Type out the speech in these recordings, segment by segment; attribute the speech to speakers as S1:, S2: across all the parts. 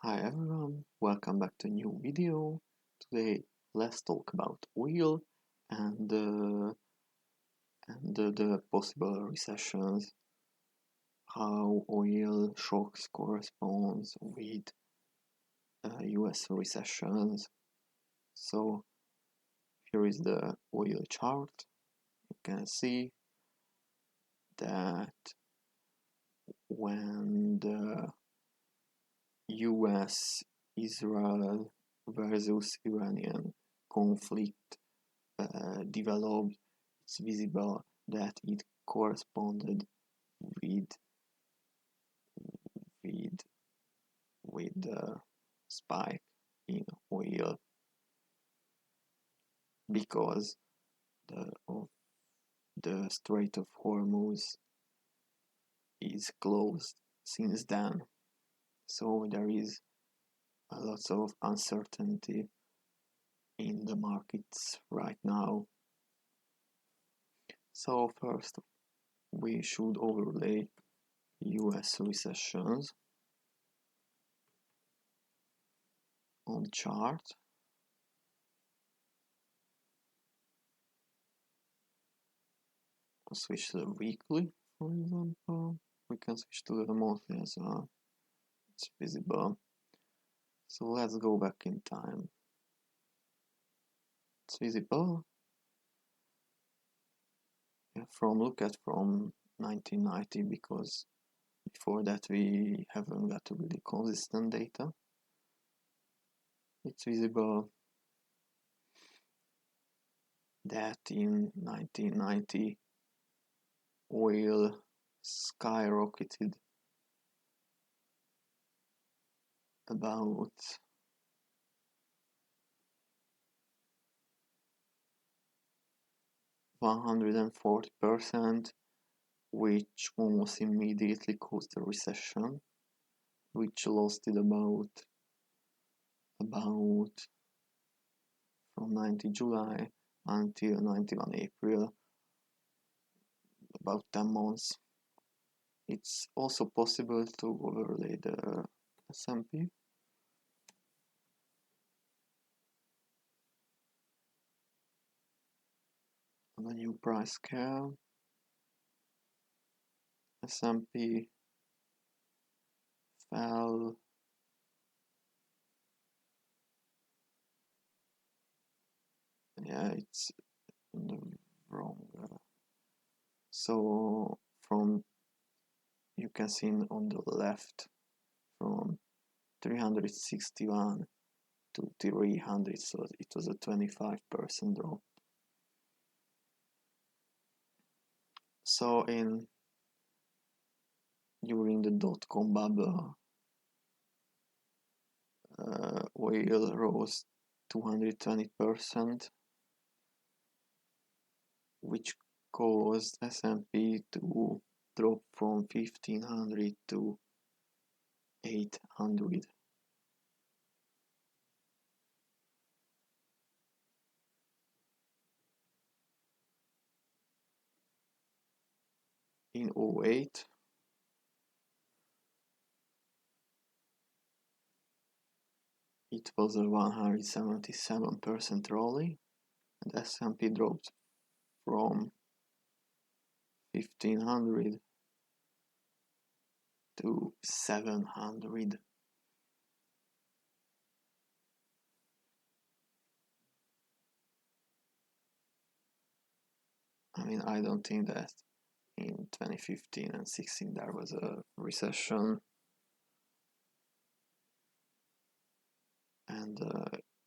S1: Hi everyone, welcome back to a new video. Today let's talk about oil and the possible recessions, how oil shocks corresponds with US recessions. So here is the oil chart. You can see that when the US Israel versus Iranian conflict developed, it's visible that it corresponded with with with the spike in oil because of the Strait of Hormuz is closed since then. So there is a lot of uncertainty in the markets right now. So first we should overlay US recessions on the chart. Switch to the weekly, for example. We can switch to the monthly as well. It's visible. So let's go back in time. It's visible. Yeah, look at from 1990 because before that we haven't got really consistent data. It's visible that in 1990 oil skyrocketed about 140%, which almost immediately caused a recession, which lasted about from 90 July until 91 April, about 10 months. It's also possible to overlay the S&P. On a new price scale, S&P fell it's in the wrong so from you can see on the left from 361 to 300, so it was a 25% drop. So during the dot-com bubble, oil rose 220%, which caused S&P to drop from 1500 to 800. In 08, it was a 177% rally, and S&P dropped from 1500 to 700. I mean, I don't think that in 2015 and 16 there was a recession, and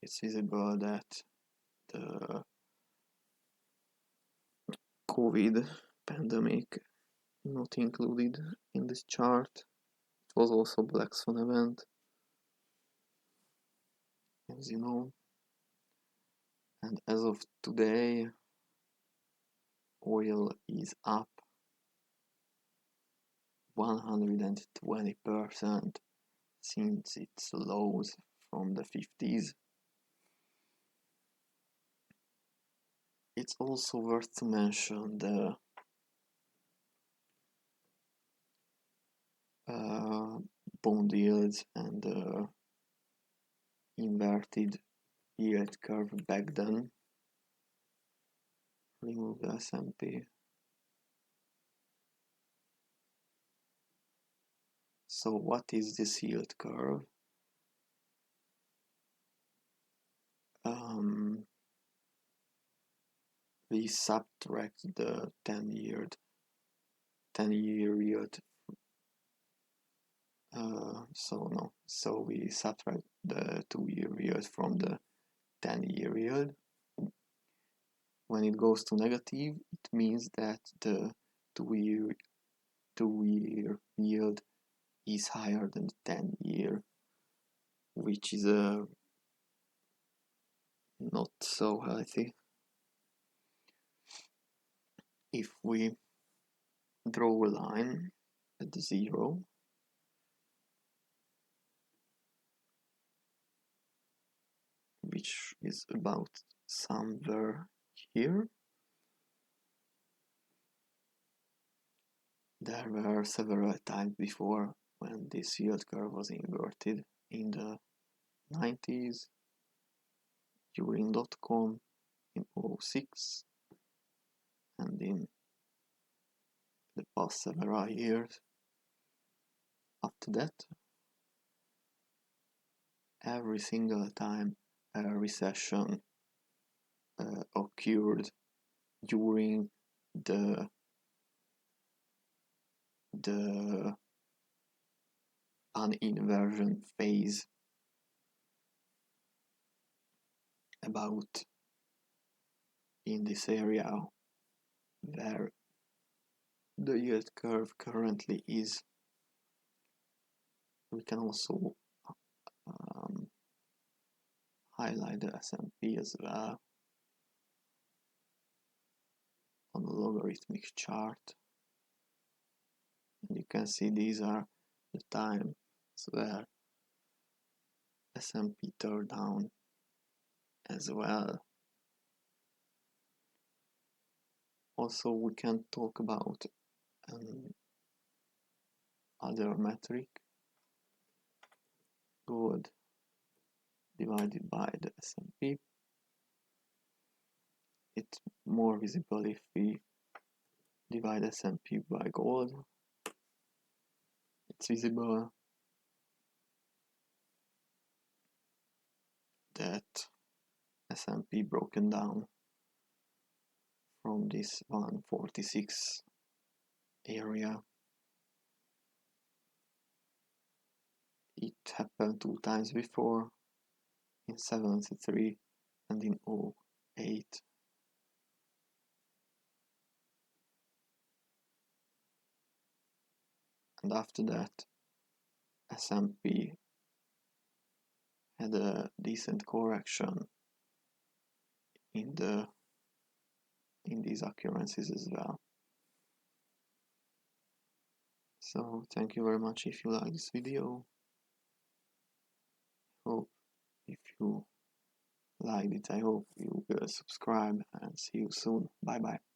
S1: it's visible that the COVID pandemic not included in this chart. It was also Black Swan event, as you know. And as of today, oil is up 120% since its lows from the 50s. It's also worth to mention the bond yields and inverted yield curve back then. Remove the S&P. So what is this yield curve? We subtract the 10-year yield. So we subtract the 2-year yield from the 10-year yield. When it goes to negative, it means that the 2-year yield is higher than the 10-year, which is not so healthy. If we draw a line at 0, which is about somewhere here, there were several times before when this yield curve was inverted in the 90s, during .com, in 06, and in the past several years. After that, every single time a recession occurred during the uninversion phase, about in this area where the yield curve currently is. We can also highlight the S&P as well on a logarithmic chart, and you can see these are the times where S&P turned down as well. Also, we can talk about other metric, gold divided by the S&P. It's more visible if we divide S&P by gold. It's visible that S&P broken down from this 146 area. It happened 2 times before, in 73 and in 08. And after that, S&P had a decent correction in these occurrences as well. So thank you very much if you like this video. Hope if you liked it, I hope you will subscribe, and see you soon. Bye bye.